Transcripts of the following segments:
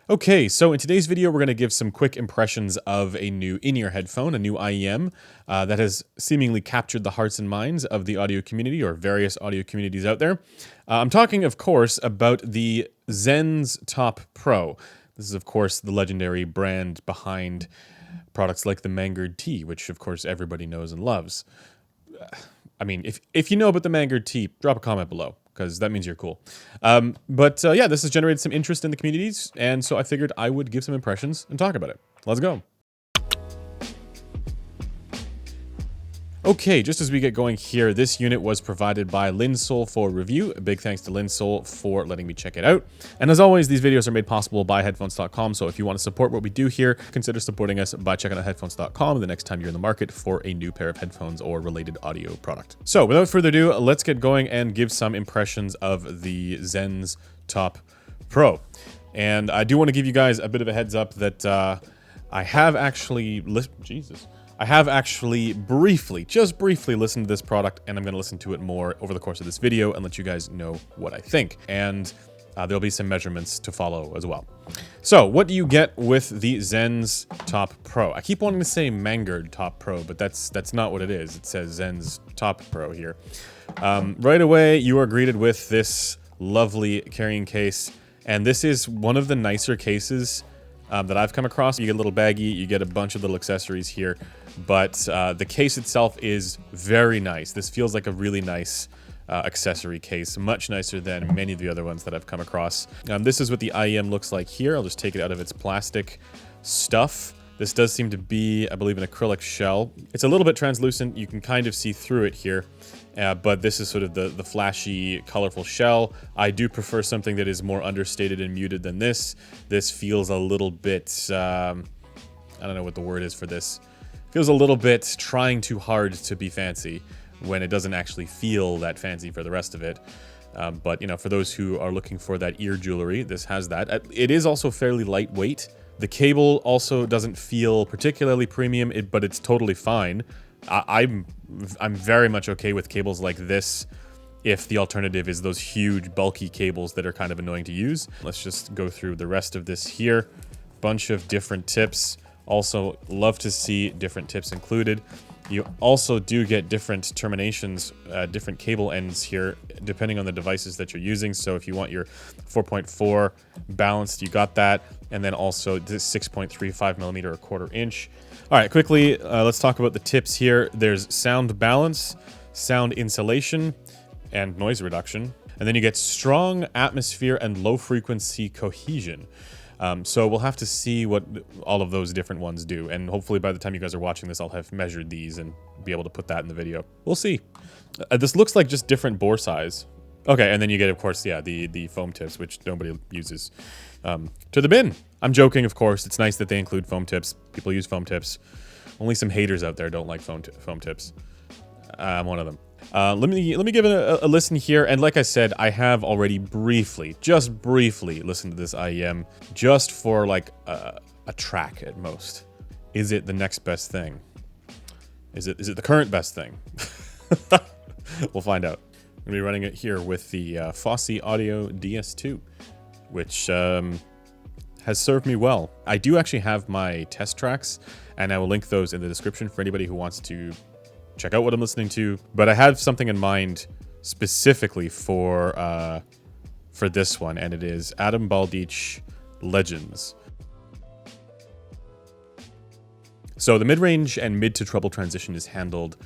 Okay, so in today's video, we're going to give some quick impressions of a new in-ear headphone, a new IEM, that has seemingly captured the hearts and minds of the audio community or various audio communities out there. I'm talking, of course, about the Xenns Top Pro. This is, of course, the legendary brand behind products like the Mangured T, which, of course, everybody knows and loves. I mean, if you know about the Mangured T, drop a comment below, because that means you're cool. Yeah, this has generated some interest in the communities, and so I figured I would give some impressions and talk about it. Let's go. Okay, just as we get going here, this unit was provided by Linsole for review. A big thanks to Linsole for letting me check it out. And as always, these videos are made possible by headphones.com, so if you want to support what we do here, consider supporting us by checking out headphones.com the next time you're in the market for a new pair of headphones or related audio product. So without further ado, let's get going and give some impressions of the Xenns Top Pro. And I do want to give you guys a bit of a heads up that I have actually just briefly listened to this product, and I'm going to listen to it more over the course of this video and let you guys know what I think. And there'll be some measurements to follow as well. So what do you get with the Xenns Top Pro? I keep wanting to say Mangured Top Pro, but that's not what it is. It says Xenns Top Pro here. Right away, you are greeted with this lovely carrying case, and this is one of the nicer cases that I've come across. You get a little baggie, you get a bunch of little accessories here, but the case itself is very nice. This feels like a really nice accessory case, much nicer than many of the other ones that I've come across. This is what the IEM looks like here. I'll just take it out of its plastic stuff. This does seem to be, I believe, an acrylic shell. It's a little bit translucent. You can kind of see through it here, but this is sort of the flashy, colorful shell. I do prefer something that is more understated and muted than this. This feels a little bit, I don't know what the word is for this. Feels a little bit trying too hard to be fancy when it doesn't actually feel that fancy for the rest of it. But, you know, for those who are looking for that ear jewelry, this has that. It is also fairly lightweight. The cable also doesn't feel particularly premium, but it's totally fine. I'm very much okay with cables like this if the alternative is those huge bulky cables that are kind of annoying to use. Let's just go through the rest of this here. Bunch of different tips. Also love to see different tips included. You also do get different terminations, different cable ends here, depending on the devices that you're using. So if you want your 4.4 balanced, you got that. And then also this 6.35 millimeter, a quarter inch. All right, quickly, let's talk about the tips here. There's sound balance, sound insulation, and noise reduction. And then you get strong atmosphere and low frequency cohesion. So we'll have to see what all of those different ones do. And hopefully by the time you guys are watching this, I'll have measured these and be able to put that in the video. We'll see. This looks like just different bore size. Okay, and then you get, of course, yeah, the foam tips, which nobody uses. To the bin. I'm joking, of course. It's nice that they include foam tips. People use foam tips. Only some haters out there don't like foam tips. I'm one of them. Let me give it a listen here, and like I said, I have already just briefly listened to this IEM, just for like a track at most. Is it the next best thing? Is it the current best thing? We'll find out. I'm gonna be running it here with the BASSY Audio DS2, which has served me well. I do actually have my test tracks, and I will link those in the description for anybody who wants to check out what I'm listening to, but I have something in mind specifically for this one, and it is Adam Baldich Legends. So the mid-range and mid to treble transition is handled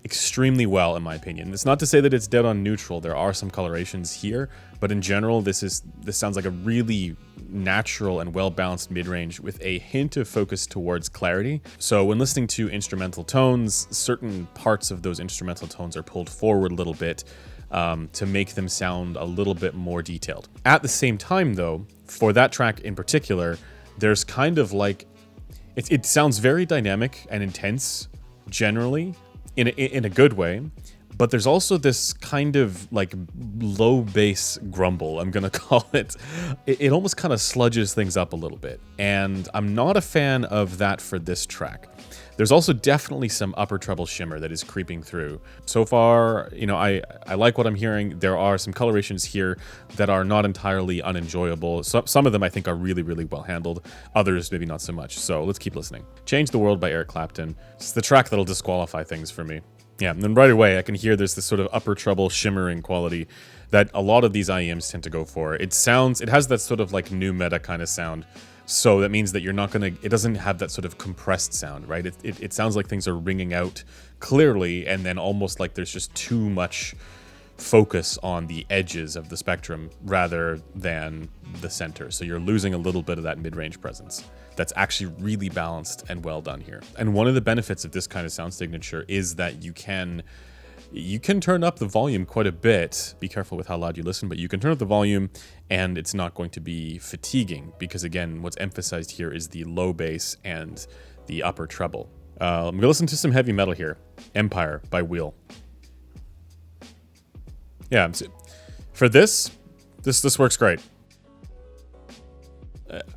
extremely well, in my opinion. It's not to say that it's dead on neutral. There are some colorations here, but in general, this sounds like a really natural and well-balanced mid-range with a hint of focus towards clarity. So when listening to instrumental tones, certain parts of those instrumental tones are pulled forward a little bit to make them sound a little bit more detailed. At the same time, though, for that track in particular, there's kind of like, it sounds very dynamic and intense generally, in a good way, but there's also this kind of like low bass grumble, I'm gonna call it. It almost kind of sludges things up a little bit, and I'm not a fan of that for this track. There's also definitely some upper treble shimmer that is creeping through. So far, you know, I like what I'm hearing. There are some colorations here that are not entirely unenjoyable. Some of them I think are really, really well handled. Others maybe not so much. So let's keep listening. Change the World by Eric Clapton. It's the track that'll disqualify things for me. Yeah, and then right away I can hear there's this sort of upper treble shimmering quality that a lot of these IEMs tend to go for. It has that sort of like new meta kind of sound. So that means that you're not gonna, it doesn't have that sort of compressed sound, right? It sounds like things are ringing out clearly, and then almost like there's just too much focus on the edges of the spectrum rather than the center. So you're losing a little bit of that mid-range presence. That's actually really balanced and well done here. And one of the benefits of this kind of sound signature is that you can turn up the volume quite a bit. Be careful with how loud you listen, but you can turn up the volume and it's not going to be fatiguing because, again, what's emphasized here is the low bass and the upper treble. I'm gonna listen to some heavy metal here. Empire by Wheel. Yeah, for this works great.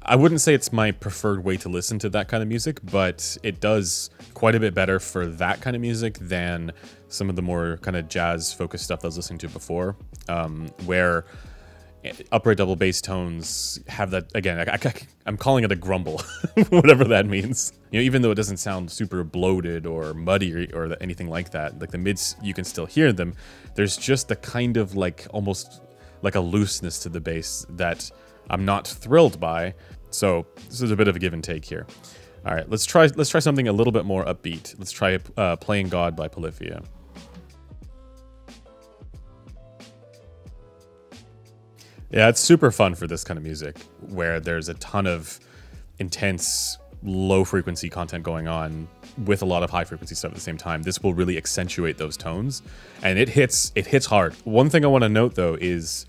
I wouldn't say it's my preferred way to listen to that kind of music, but it does quite a bit better for that kind of music than some of the more kind of jazz-focused stuff I was listening to before, where upright double bass tones have that, again, I'm calling it a grumble, whatever that means. You know, even though it doesn't sound super bloated or muddy or anything like that, like the mids, you can still hear them. There's just a kind of like, almost like a looseness to the bass that I'm not thrilled by, so this is a bit of a give and take here. All right, let's try something a little bit more upbeat. Let's try Playing God by Polyphia. Yeah, it's super fun for this kind of music, where there's a ton of intense, low-frequency content going on with a lot of high-frequency stuff at the same time. This will really accentuate those tones, and it hits hard. One thing I want to note, though, is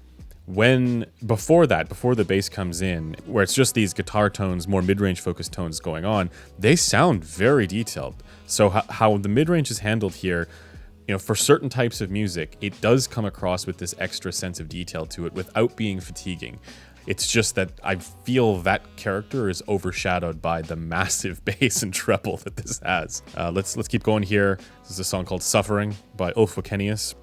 before the bass comes in, where it's just these guitar tones, more mid-range focused tones going on, they sound very detailed. So how the mid-range is handled here, you know, for certain types of music, it does come across with this extra sense of detail to it without being fatiguing. It's just that I feel that character is overshadowed by the massive bass and treble that this has. Let's keep going here. This is a song called Suffering by Ulf Wakenius.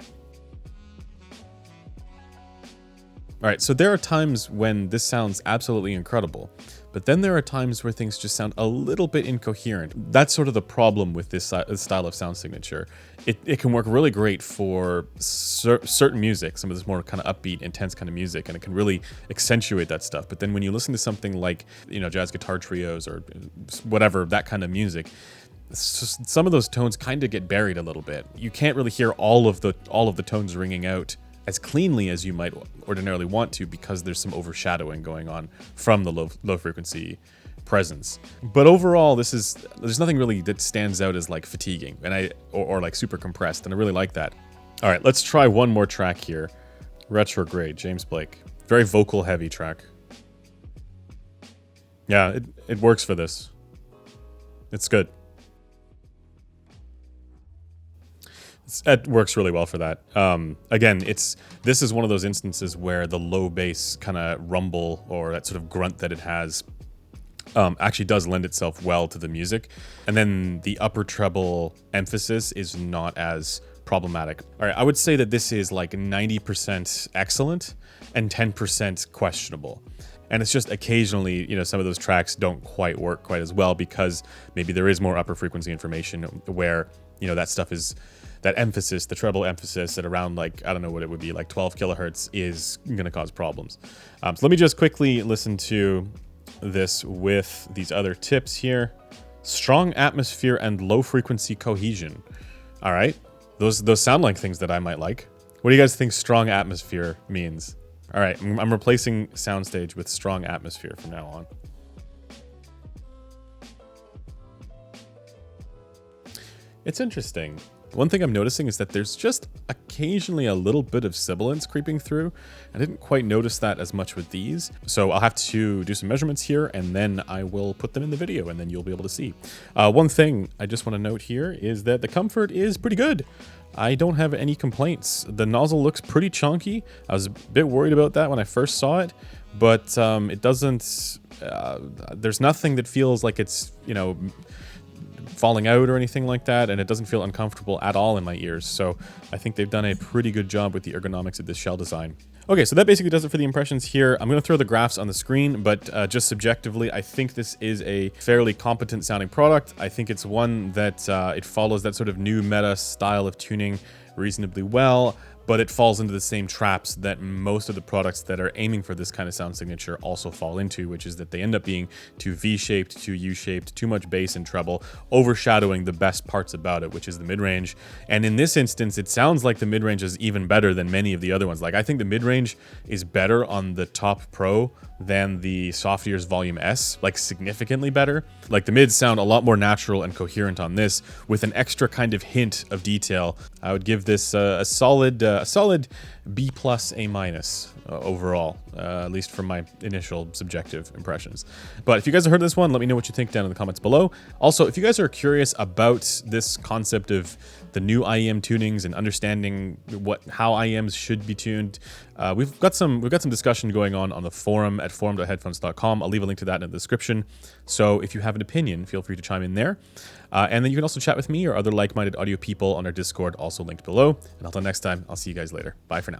All right, so there are times when this sounds absolutely incredible, but then there are times where things just sound a little bit incoherent. That's sort of the problem with this style of sound signature. It can work really great for certain music, some of this more kind of upbeat, intense kind of music, and it can really accentuate that stuff. But then when you listen to something like, you know, jazz guitar trios or whatever, that kind of music, some of those tones kind of get buried a little bit. You can't really hear all of the tones ringing out as cleanly as you might ordinarily want to because there's some overshadowing going on from the low frequency presence. But overall, there's nothing really that stands out as like fatiguing or like super compressed, and I really like that. All right, let's try one more track here. Retrograde, James Blake. Very vocal heavy track. Yeah, it works for this. It's good. It works really well for that. Again, this is one of those instances where the low bass kind of rumble or that sort of grunt that it has actually does lend itself well to the music. And then the upper treble emphasis is not as problematic. All right, I would say that this is like 90% excellent and 10% questionable. And it's just occasionally, you know, some of those tracks don't quite work quite as well because maybe there is more upper frequency information where, you know, that stuff is... that emphasis, the treble emphasis at around like, I don't know what it would be, like 12 kilohertz is going to cause problems. So let me just quickly listen to this with these other tips here. Strong atmosphere and low frequency cohesion. All right, those sound like things that I might like. What do you guys think strong atmosphere means? All right, I'm replacing soundstage with strong atmosphere from now on. It's interesting. One thing I'm noticing is that there's just occasionally a little bit of sibilance creeping through. I didn't quite notice that as much with these. So I'll have to do some measurements here and then I will put them in the video and then you'll be able to see. One thing I just want to note here is that the comfort is pretty good. I don't have any complaints. The nozzle looks pretty chunky. I was a bit worried about that when I first saw it, but it doesn't, there's nothing that feels like it's, you know, falling out or anything like that, and it doesn't feel uncomfortable at all in my ears. So I think they've done a pretty good job with the ergonomics of this shell design. Okay, so that basically does it for the impressions here. I'm going to throw the graphs on the screen, but just subjectively, I think this is a fairly competent sounding product. I think it's one that it follows that sort of new meta style of tuning reasonably well, but it falls into the same traps that most of the products that are aiming for this kind of sound signature also fall into, which is that they end up being too V-shaped, too U-shaped, too much bass and treble, overshadowing the best parts about it, which is the mid-range. And in this instance, it sounds like the mid-range is even better than many of the other ones. Like, I think the mid-range is better on the Top Pro than the Softears Volume S, like significantly better. Like, the mids sound a lot more natural and coherent on this, with an extra kind of hint of detail. I would give this a solid B+, A- overall, at least from my initial subjective impressions. But if you guys have heard this one, let me know what you think down in the comments below. Also, if you guys are curious about this concept of the new IEM tunings and understanding how IEMs should be tuned, we've got some discussion going on the forum at forum.headphones.com. I'll leave a link to that in the description. So if you have an opinion, feel free to chime in there. And then you can also chat with me or other like-minded audio people on our Discord, also linked below. And until next time, I'll see you guys later. Bye for now.